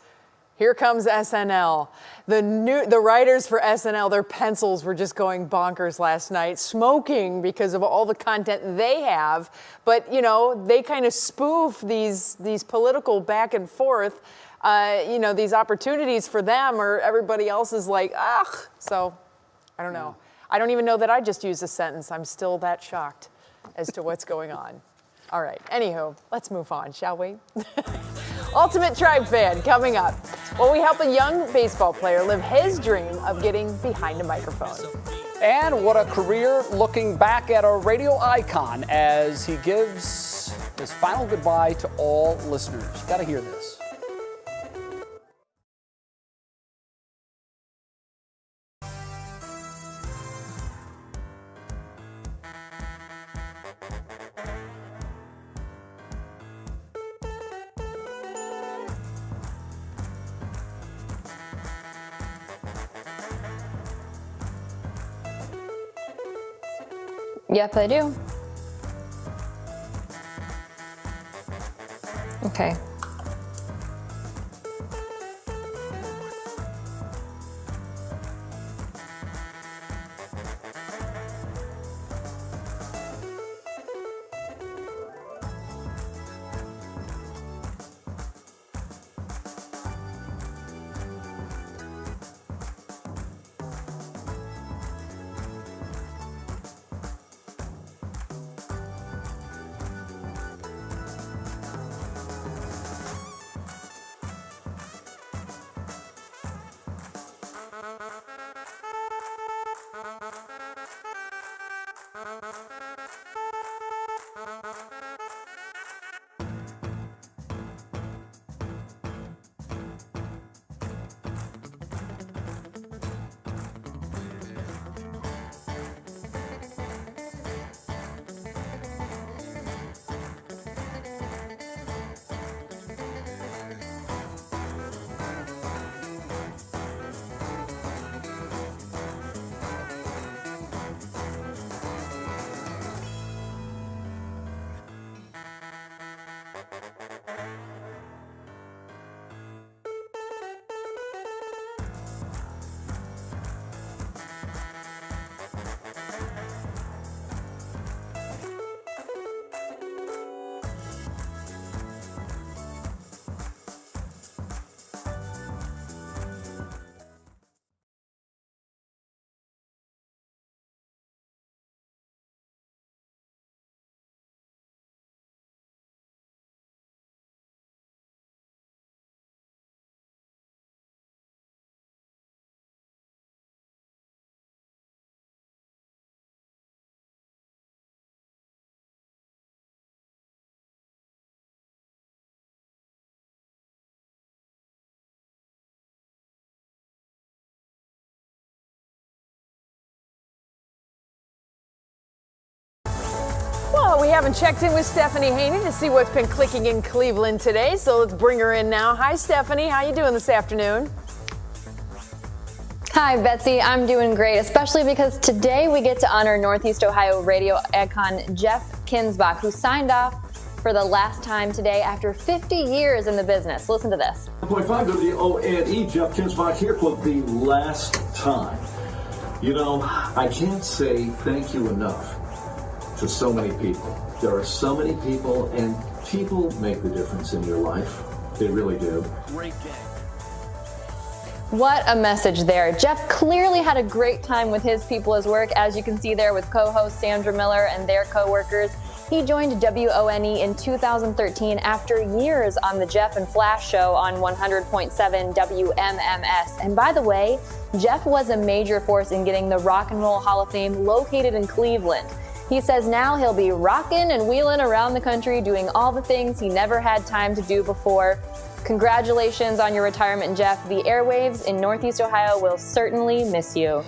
[SPEAKER 7] here comes SNL. The writers for SNL, their pencils were just going bonkers last night, smoking because of all the content they have. But, you know, they kind of spoof these political back and forth, you know, these opportunities for them, or everybody else is like, ugh. So, I don't know. I don't even know that I just used a sentence. I'm still that shocked as to what's going on. All right, anywho, let's move on, shall we? Ultimate Tribe Fan coming up. Well, we help a young baseball player live his dream of getting behind a microphone.
[SPEAKER 4] And what a career looking back at a radio icon as he gives his final goodbye to all listeners. Gotta hear this.
[SPEAKER 25] Yes, I do. Okay.
[SPEAKER 7] know we haven't checked in with Stephanie Haney to see what's been clicking in Cleveland today, so let's bring her in now. Hi, Stephanie. How you doing this afternoon?
[SPEAKER 25] Hi, Betsy. I'm doing great, especially because today we get to honor Northeast Ohio radio icon Jeff Kinsbach, who signed off for the last time today after 50 years in the business. Listen to this.
[SPEAKER 10] 1.5 to the O&E. Jeff Kinsbach here for the last time. You know, I can't say thank you enough to so many people. There are so many people, and people make the difference in your life. They really do. Great game.
[SPEAKER 25] What a message there. Jeff clearly had a great time with his people, his work, as you can see there with co-host Sandra Miller and their co-workers. He joined WONE in 2013 after years on the Jeff and Flash show on 100.7 WMMS. And by the way, Jeff was a major force in getting the Rock and Roll Hall of Fame located in Cleveland. He says now he'll be rocking and wheeling around the country doing all the things he never had time to do before. Congratulations on your retirement, Jeff. The airwaves in Northeast Ohio will certainly miss you.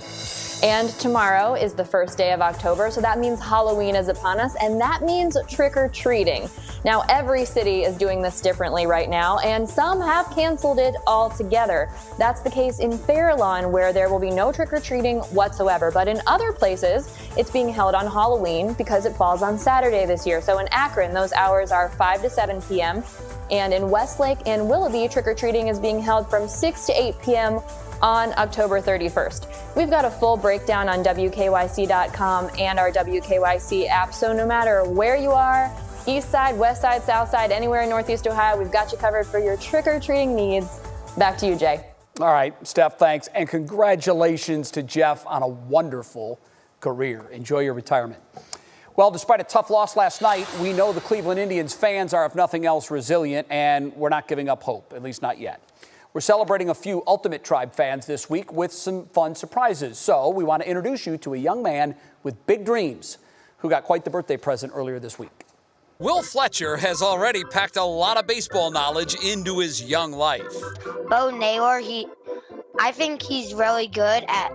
[SPEAKER 25] And tomorrow is the first day of October, so that means Halloween is upon us, and that means trick-or-treating. Now, every city is doing this differently right now, and some have canceled it altogether. That's the case in Fairlawn, where there will be no trick-or-treating whatsoever. But in other places, it's being held on Halloween because it falls on Saturday this year. So in Akron, those hours are 5 to 7 p.m., and in Westlake and Willoughby, trick-or-treating is being held from 6 to 8 p.m. on October 31st. We've got a full breakdown on WKYC.com and our WKYC app, so no matter where you are, east side, west side, south side, anywhere in Northeast Ohio, we've got you covered for your trick-or-treating needs. Back to you, Jay.
[SPEAKER 4] All right, Steph, thanks. And congratulations to Jeff on a wonderful career. Enjoy your retirement. Well, despite a tough loss last night, we know the Cleveland Indians fans are, if nothing else, resilient, and we're not giving up hope, at least not yet. We're celebrating a few Ultimate Tribe fans this week with some fun surprises. So we want to introduce you to a young man with big dreams who got quite the birthday present earlier this week.
[SPEAKER 11] Will Fletcher has already packed a lot of baseball knowledge into his young life.
[SPEAKER 12] Bo Naylor, I think he's really good at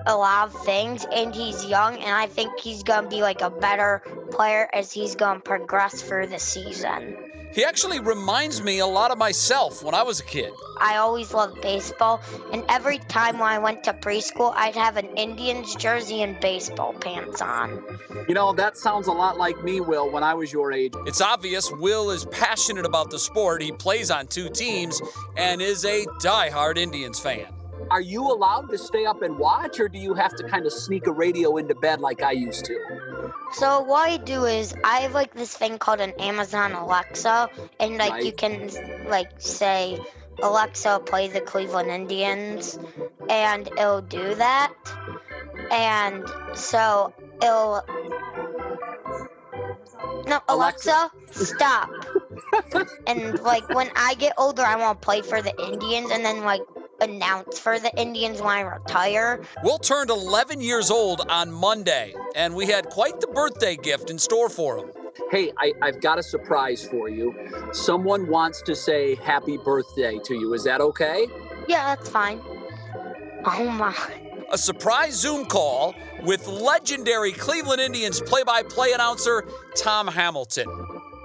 [SPEAKER 12] a lot of things, and he's young, and I think he's going to be like a better player as he's going to progress through the season.
[SPEAKER 11] He actually reminds me a lot of myself when I was a kid.
[SPEAKER 12] I always loved baseball, and every time when I went to preschool, I'd have an Indians jersey and baseball pants on.
[SPEAKER 4] You know, that sounds a lot like me, Will, when I was your age.
[SPEAKER 11] It's obvious Will is passionate about the sport. He plays on 2 teams and is a diehard Indians fan.
[SPEAKER 4] Are you allowed to stay up and watch, or do you have to kind of sneak a radio into bed like I used to?
[SPEAKER 12] So what I do is I have like this thing called an Amazon Alexa, and like right. You can like say, Alexa, play the Cleveland Indians, and it'll do that. And so it'll... No, Alexa, stop. And like when I get older, I want to play for the Indians, and then like announce for the Indians when I retire.
[SPEAKER 11] Will turned 11 years old on Monday, and we had quite the birthday gift in store for him.
[SPEAKER 4] Hey, I've got a surprise for you. Someone wants to say happy birthday to you. Is that okay?
[SPEAKER 12] Yeah, that's fine. Oh my.
[SPEAKER 11] A surprise Zoom call with legendary Cleveland Indians play-by-play announcer Tom Hamilton.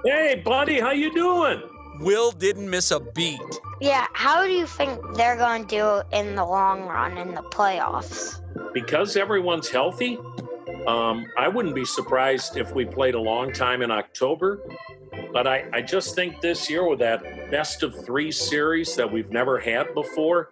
[SPEAKER 13] Hey, buddy, how you doing?
[SPEAKER 11] Will didn't miss a beat.
[SPEAKER 12] Yeah, how do you think they're going to do in the long run in the playoffs?
[SPEAKER 13] Because everyone's healthy, I wouldn't be surprised if we played a long time in October. But I just think this year with that best-of-3 series that we've never had before,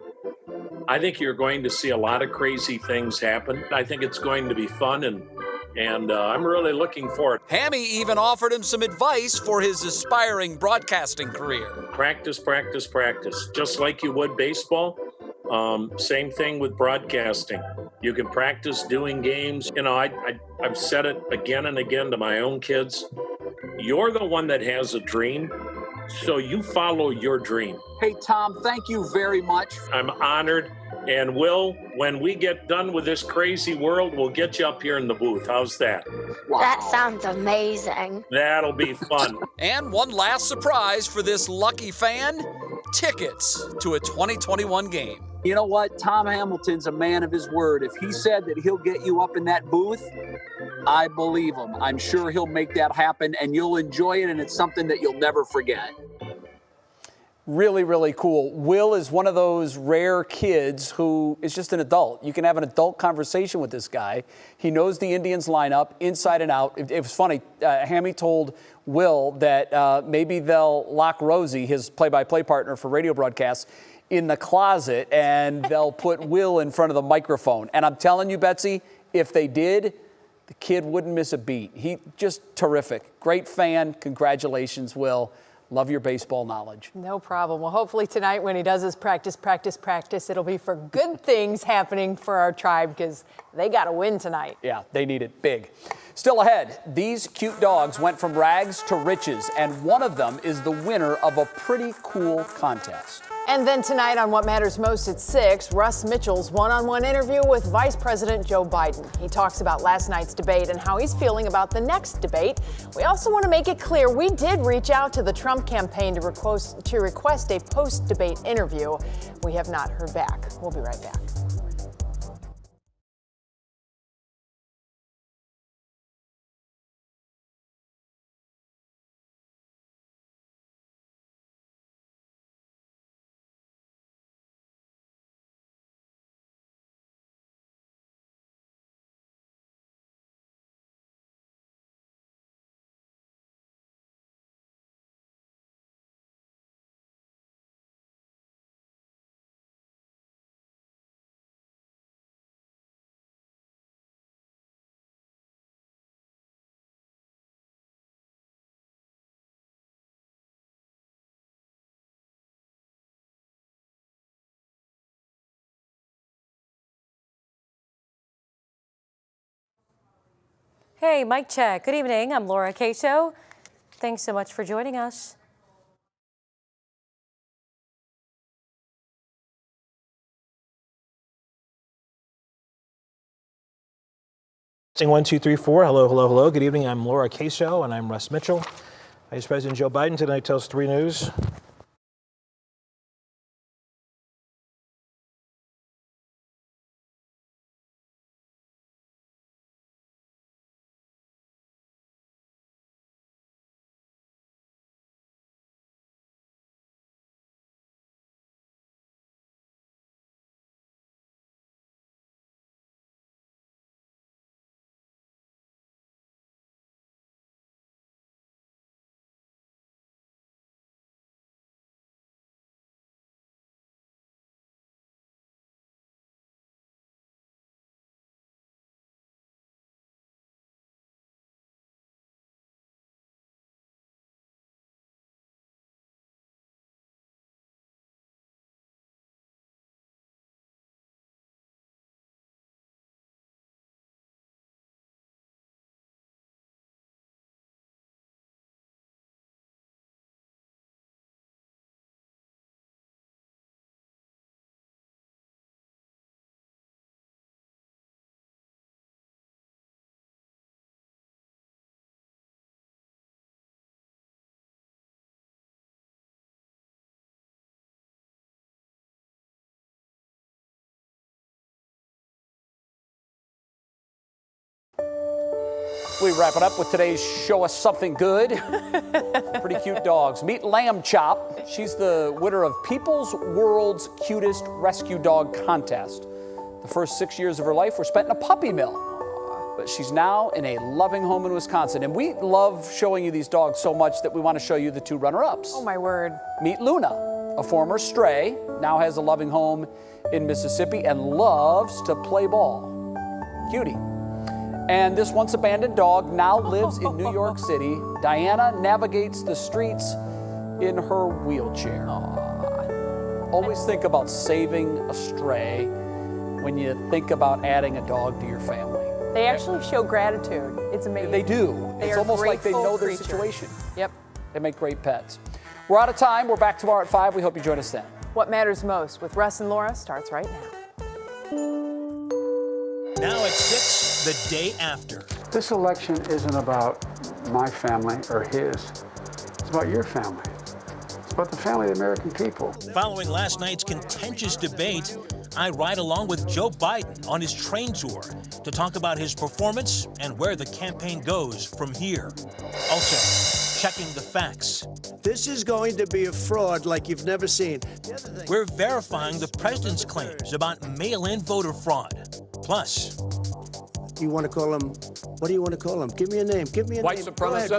[SPEAKER 13] I think you're going to see a lot of crazy things happen. I think it's going to be fun, and I'm really looking forward.
[SPEAKER 11] Hammy even offered him some advice for his aspiring broadcasting career.
[SPEAKER 13] Practice, practice, practice. Just like you would baseball, same thing with broadcasting. You can practice doing games. You know, I've said it again and again to my own kids. You're the one that has a dream, so you follow your dream.
[SPEAKER 4] Hey, Tom, thank you very much.
[SPEAKER 13] I'm honored. And Will, when we get done with this crazy world, we'll get you up here in the booth. How's that?
[SPEAKER 12] Wow. That sounds amazing.
[SPEAKER 13] That'll be fun.
[SPEAKER 11] And one last surprise for this lucky fan, tickets to a 2021 game.
[SPEAKER 4] You know what? Tom Hamilton's a man of his word. If he said that he'll get you up in that booth, I believe him. I'm sure he'll make that happen, and you'll enjoy it, and it's something that you'll never forget. Really, really cool. Will is one of those rare kids who is just an adult. You can have an adult conversation with this guy. He knows the Indians lineup inside and out. It was funny. Hammy told Will that maybe they'll lock Rosie, his play-by-play partner for radio broadcasts, in the closet, and they'll put Will in front of the microphone. And I'm telling you, Betsy, if they did, the kid wouldn't miss a beat. He just terrific. Great fan. Congratulations, Will. Love your baseball knowledge.
[SPEAKER 7] No problem. Well, hopefully tonight when he does his practice, it'll be for good things happening for our tribe because they got to win tonight.
[SPEAKER 4] Yeah, they need it big. Still ahead, these cute dogs went from rags to riches, and one of them is the winner of a pretty cool contest.
[SPEAKER 7] And then tonight on What Matters Most at 6, Russ Mitchell's one-on-one interview with Vice President Joe Biden. He talks about last night's debate and how he's feeling about the next debate. We also want to make it clear we did reach out to the Trump campaign to request a post-debate interview. We have not heard back. We'll be right back.
[SPEAKER 22] Hey, mic check. Good evening. I'm Laura Queso. Thanks so much for joining us.
[SPEAKER 14] Testing 1, 2, 3, 4. Hello, hello, hello. Good evening. I'm Laura Queso, and I'm Russ Mitchell. Vice President Joe Biden tonight tells 3 News.
[SPEAKER 4] We wrap it up with today's Show Us Something Good. Pretty cute dogs. Meet Lamb Chop. She's the winner of People's World's Cutest Rescue Dog Contest. The first 6 years of her life were spent in a puppy mill. But she's now in a loving home in Wisconsin. And we love showing you these dogs so much that we want to show you the 2 runner-ups.
[SPEAKER 7] Oh, my word.
[SPEAKER 4] Meet Luna, a former stray, now has a loving home in Mississippi and loves to play ball. Cutie. And this once abandoned dog now lives in New York City. Diana navigates the streets in her wheelchair. Aww. Always think about saving a stray when you think about adding a dog to your family.
[SPEAKER 7] They actually show gratitude. It's amazing.
[SPEAKER 4] They do. It's almost like they know their situation.
[SPEAKER 7] Yep.
[SPEAKER 4] They make great pets. We're out of time. We're back tomorrow at 5. We hope you join us then.
[SPEAKER 7] What Matters Most with Russ and Laura starts right now.
[SPEAKER 17] Now at 6, the day after.
[SPEAKER 5] This election isn't about my family or his. It's about your family. It's about the family of the American people.
[SPEAKER 17] Following last night's contentious debate, I ride along with Joe Biden on his train tour to talk about his performance and where the campaign goes from here. Also, checking the facts.
[SPEAKER 1] This is going to be a fraud like you've never seen.
[SPEAKER 17] We're verifying the president's claims about mail-in voter fraud. Plus,
[SPEAKER 1] You want to call him, what do you want to call him? Give me a name. Give me a
[SPEAKER 18] White
[SPEAKER 1] name. Go
[SPEAKER 18] supremacist.
[SPEAKER 1] ahead.